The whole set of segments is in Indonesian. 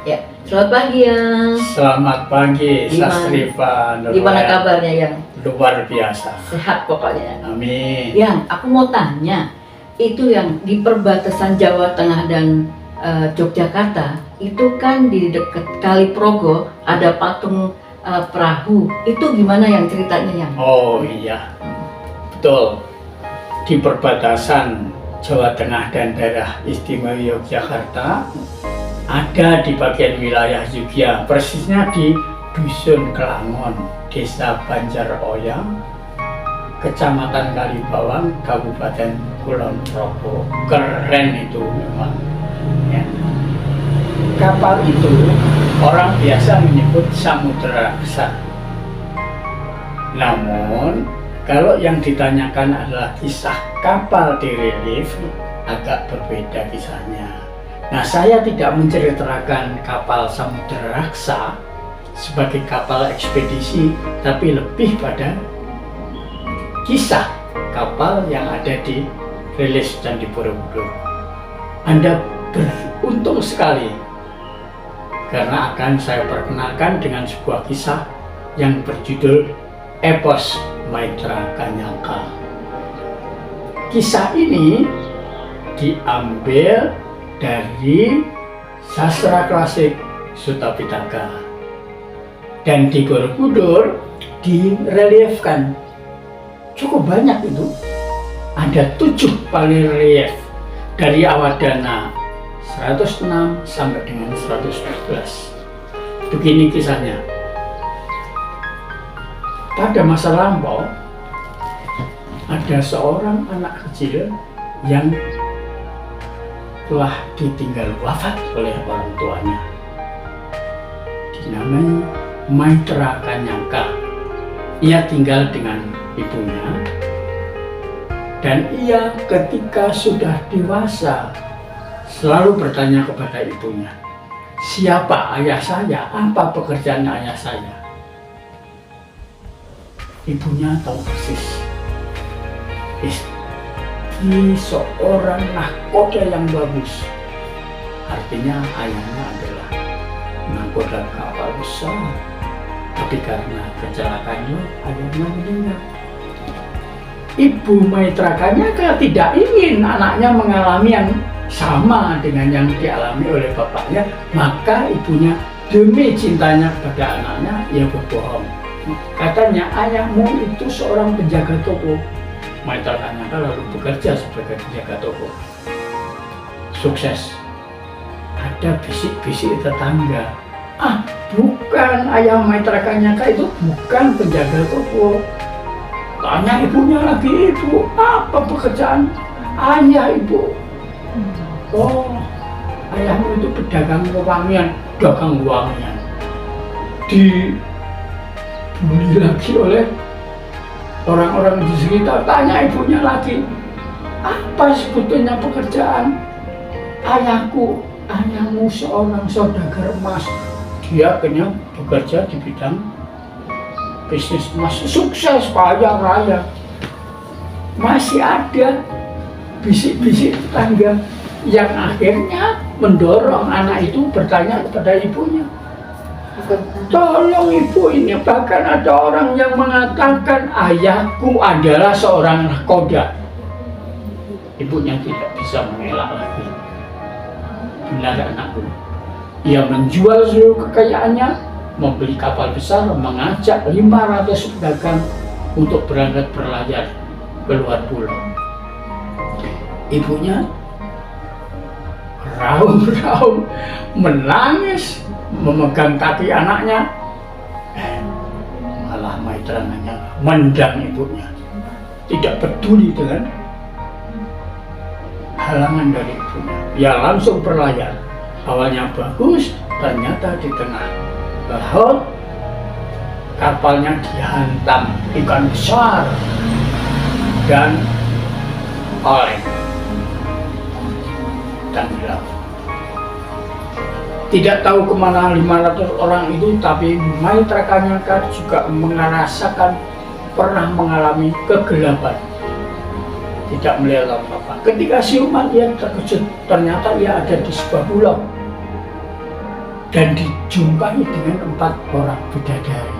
Ya, selamat pagi Yang. Selamat pagi, Sastriva. Gimana kabarnya Yang? Luar biasa. Sehat pokoknya. Amin. Yang, aku mau tanya, itu yang di perbatasan Jawa Tengah dan Yogyakarta, itu kan di dekat Kali Progo ada patung perahu. Itu gimana yang ceritanya Yang? Oh iya, betul. Di perbatasan Jawa Tengah dan daerah istimewa Yogyakarta, ada di bagian wilayah Yogyakarta, persisnya di Dusun Kelangon, Desa Banjaroyang, Kecamatan Kalibawang, Kabupaten Kulon Progo. Keren itu memang. Ya. Kapal itu orang biasa menyebut Samudra Raksa. Namun, kalau yang ditanyakan adalah kisah kapal di relief, agak berbeda kisahnya. Nah, saya tidak menceritakan kapal Samudra Raksa sebagai kapal ekspedisi, tapi lebih pada kisah kapal yang ada di relief Candi Borobudur. Anda beruntung sekali karena akan saya perkenalkan dengan sebuah kisah yang berjudul Epos Maitra Kanyangka. Kisah ini diambil dari sastra klasik Sutta Pitaka, dan di Borobudur direliefkan cukup banyak. Itu ada 7 relief dari Awadana 106 sampai dengan 114. Begini kisahnya. Pada masa lampau ada seorang anak kecil yang telah ditinggal wafat oleh orang tuanya. Dinamai Maitra Kanyangka. Ia tinggal dengan ibunya, dan ia ketika sudah dewasa selalu bertanya kepada ibunya, siapa ayah saya, apa pekerjaan ayah saya. Ibunya tahu persis. Istri seorang nahkoda yang bagus. Artinya ayahnya adalah nahkoda kapal besar, tapi karena kecelakaannya ayahnya meninggal. Ibu Maitra Kanyangka tidak ingin anaknya mengalami yang sama dengan yang dialami oleh bapaknya, maka ibunya demi cintanya kepada anaknya ia berbohong. Katanya, ayahmu itu seorang penjaga toko. Maitra Kanyangka lalu bekerja sebagai penjaga toko. Sukses. Ada bisik-bisik tetangga. Bukan, ayah Maitra Kanyangka itu bukan penjaga toko. Tanya ibunya lagi, ibu, apa pekerjaan ayah ibu? Oh, ayahmu itu pedagang wewangian, dagang wewangian. Dibully lagi oleh orang-orang di sekitar. Tanya ibunya lagi, apa sebetulnya pekerjaan ayahmu seorang saudagar emas. Dia akhirnya bekerja di bidang bisnis emas, sukses, kaya raya. Masih ada bisik-bisik tetangga yang akhirnya mendorong anak itu bertanya kepada ibunya, tolong ibu, ini bahkan ada orang yang mengatakan ayahku adalah seorang nahkoda. Ibunya tidak bisa mengelak lagi. Benar anakku. Ia menjual seluruh kekayaannya, membeli kapal besar, mengajak 500 pedagang untuk berangkat berlayar ke luar pulau. Ibunya raung-raung, menangis, memegang kaki anaknya. Malah Maitra Kanyangka mendang ibunya, tidak peduli dengan halangan dari ibunya. Ia langsung berlayar. Awalnya bagus, ternyata di tengah laut kapalnya dihantam ikan besar dan oleng dan hilang. Tidak tahu kemana 500 orang itu, tapi Maitra Kanyangka juga merasakan pernah mengalami kegelapan. Tidak melihat apa-apa. Ketika siuman, ia terkejut. Ternyata ia ada di sebuah pulau. dan dijumpai dengan 4 orang bidadari.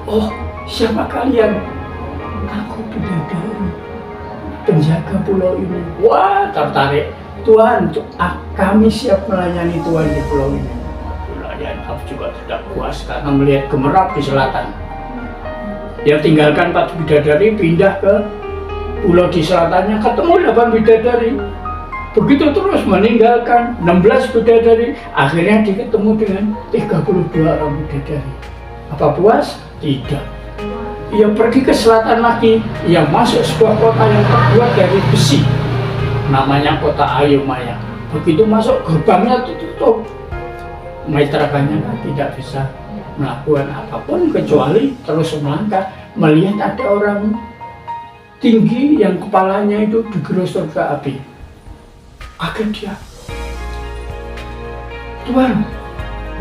Oh, siapa kalian? Aku bidadari, penjaga pulau ini. Wah, tertarik. Tuhan, kami siap melayani Tuhan di pulau ini. Pelayan Ab juga tidak puas karena melihat gemerlap di selatan. Dia tinggalkan 4 bidadari, pindah ke pulau di selatannya, ketemu 8 bidadari. Begitu terus meninggalkan 16 bidadari, akhirnya dia ketemu dengan 32 orang bidadari. Apa puas? Tidak. Ia pergi ke selatan lagi, ia masuk sebuah kota yang terbuat dari besi. Namanya kota Ayumaya. Begitu masuk, gerbangnya tutup. Maitraganya tidak bisa melakukan apapun kecuali terus melangkah, melihat ada orang tinggi yang kepalanya itu digerus surga api. Kaget dia. Tuhan,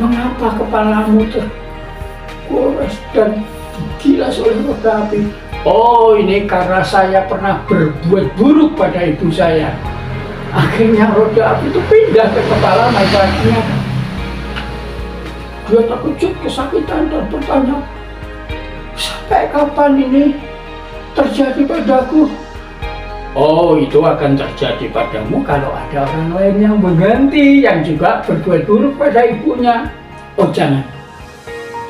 mengapa kepalamu tergores dan digilas oleh surga api? Oh, ini karena saya pernah berbuat buruk pada ibu saya. Akhirnya roda api itu pindah ke kepala Maitraganya. Dia terkejut, kesakitan dan bertanya, sampai kapan ini terjadi padaku? Oh, itu akan terjadi padamu kalau ada orang lain yang mengganti, yang juga berbuat buruk pada ibunya. Oh, jangan.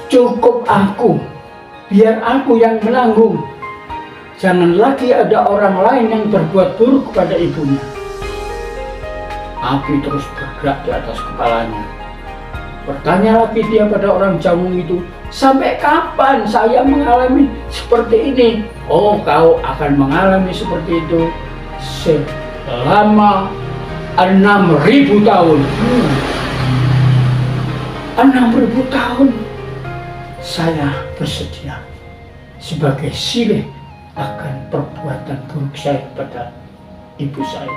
Cukup aku. Biar aku yang menanggung. Jangan lagi ada orang lain yang berbuat buruk kepada ibunya. Api terus bergerak di atas kepalanya. Bertanya lagi dia pada orang jamu itu, sampai kapan saya mengalami seperti ini? Oh, kau akan mengalami seperti itu selama 6.000 tahun. 6.000 tahun saya bersedia sebagai silih akan perbuatan buruk saya pada ibu saya.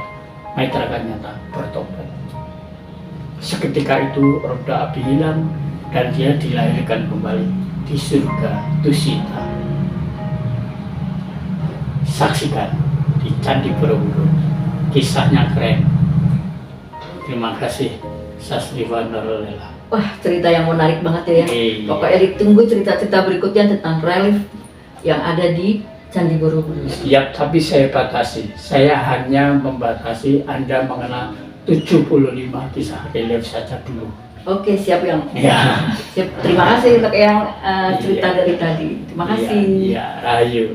Maitraganya bertobat. Seketika itu roda api hilang dan dia dilahirkan kembali di surga Tusita. Saksikan di Candi Borobudur. Kisahnya keren. Terima kasih Sastri Wandarolela. Wah, cerita yang menarik banget ya. Iya. Pokoknya ditunggu cerita-cerita berikutnya tentang relief yang ada di Candi Borobudur. Siap, tapi saya batasi. Saya hanya membatasi Anda mengenal 75 kisah relief saja dulu. Oke, siap yang. Ya. Siap. Terima kasih untuk yang cerita dari tadi. Terima kasih. Iya, rayu.